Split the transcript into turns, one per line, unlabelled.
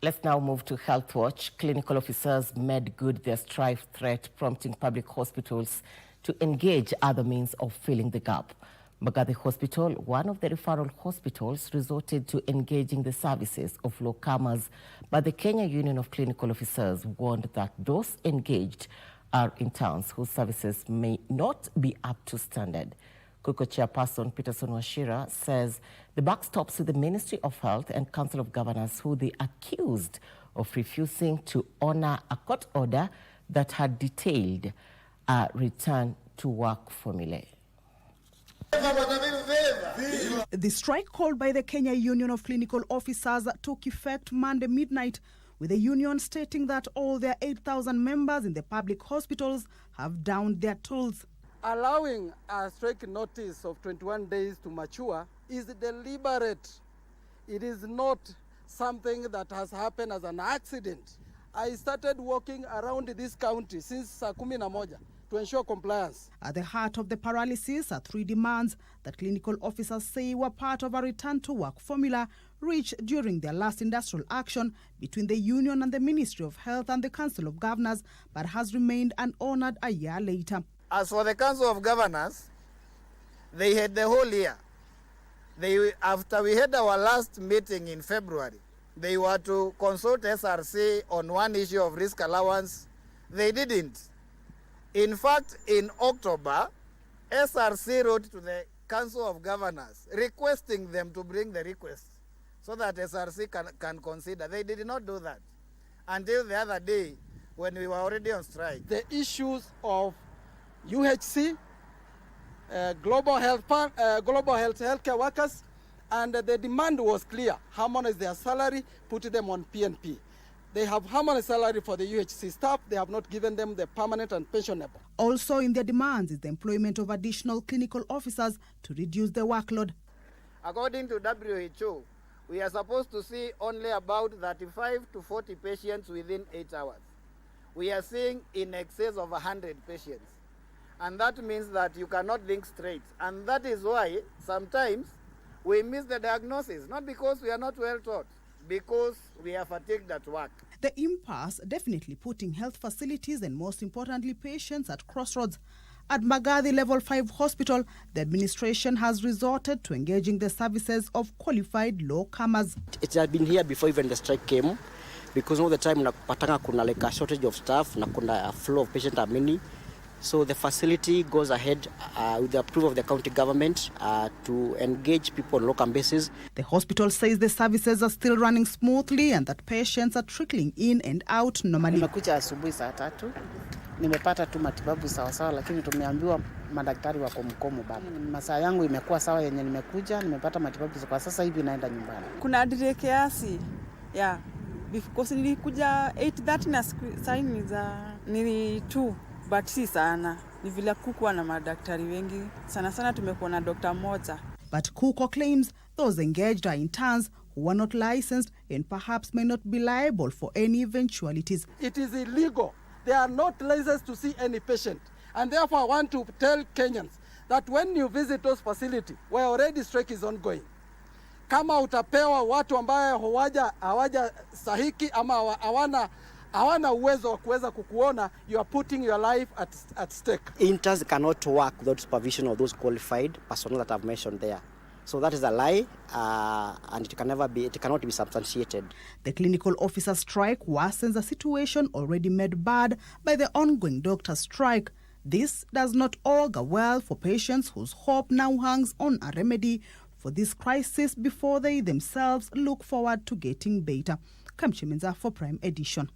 Let's now move to Health Watch. Clinical officers made good their strike threat, prompting public hospitals to engage other means of filling the gap. Mbagathi Hospital, one of the referral hospitals, resorted to engaging the services of lawcomers, but the Kenya Union of Clinical Officers warned that those engaged are interns whose services may not be up to standard. KUCO chairperson Peterson Wachira says the buck stops with the Ministry of Health and Council of Governors, who they accused of refusing to honor a court order that had detailed a return to work formulae.
The strike called by the Kenya Union of Clinical Officers took effect Monday midnight, with the union stating that all their 8,000 members in the public hospitals have downed their tools.
Allowing a strike notice of 21 days to mature is deliberate. It is not something that has happened as an accident. I started walking around this county since saa 11 to ensure compliance.
At the heart of the paralysis are three demands that clinical officers say were part of a return to work formula reached during their last industrial action between the union and the Ministry of Health and the Council of Governors, but has remained unhonored a year later.
As for the Council of Governors, they had the whole year. After we had our last meeting in February, they were to consult SRC on one issue of risk allowance. They didn't. In fact, in October, SRC wrote to the Council of Governors requesting them to bring the request so that SRC can consider. They did not do that until the other day when we were already on strike.
The issues of UHC, global healthcare workers, and the demand was clear: harmonize their salary, put them on PNP. They have harmonized salary for the UHC staff. They have not given them the permanent and pensionable.
Also in their demands is the employment of additional clinical officers to reduce the workload.
According to WHO, we are supposed to see only about 35 to 40 patients within 8 hours. We are seeing in excess of 100 patients. And that means that you cannot link straight. And that is why sometimes we miss the diagnosis, not because we are not well taught, because we are fatigued at work.
The impasse definitely putting health facilities and most importantly patients at crossroads. At Mbagathi Level 5 Hospital, the administration has resorted to engaging the services of qualified lawcomers.
It had been here before even the strike came, because all the time napatanga kuna like a shortage of staff, na kuna a flow of patients are many. So the facility goes ahead with the approval of the county government to engage people on local basis.
The hospital says the services are still running smoothly and that patients are trickling in and out normally.
Nimekuja asubuhi saa 3, nimepata tu matibabu sawa sawa, lakini tumeambiwa madaktari wako mkomo bado. Masaa yangu imekuwa sawa yenye nimekuja, nimepata matibabu kwa sasa hivi naenda nyumbani.
Kuna delay kiasi. Yeah. Because nilikuja 8:30 na sign ni 2. But si sana, ni vile kukuwa na madaktari wengi. Sana sana tumekuwa na Dr. Moza.
But KUCO claims those engaged are interns who are not licensed and perhaps may not be liable for any eventualities.
It is illegal. They are not licensed to see any patient. And therefore I want to tell Kenyans that when you visit those facilities where already strike is ongoing, kama utapewa watu ambaye hawaja sahiki ama hawana uwezo wa kuweza kukuona, you are putting your life at stake.
Interns cannot work without supervision of those qualified personnel that I've mentioned there. So that is a lie, and it cannot be substantiated.
The clinical officer strike worsens a situation already made bad by the ongoing doctor strike. This does not augur well for patients whose hope now hangs on a remedy for this crisis before they themselves look forward to getting better. Kamchimenza for Prime Edition.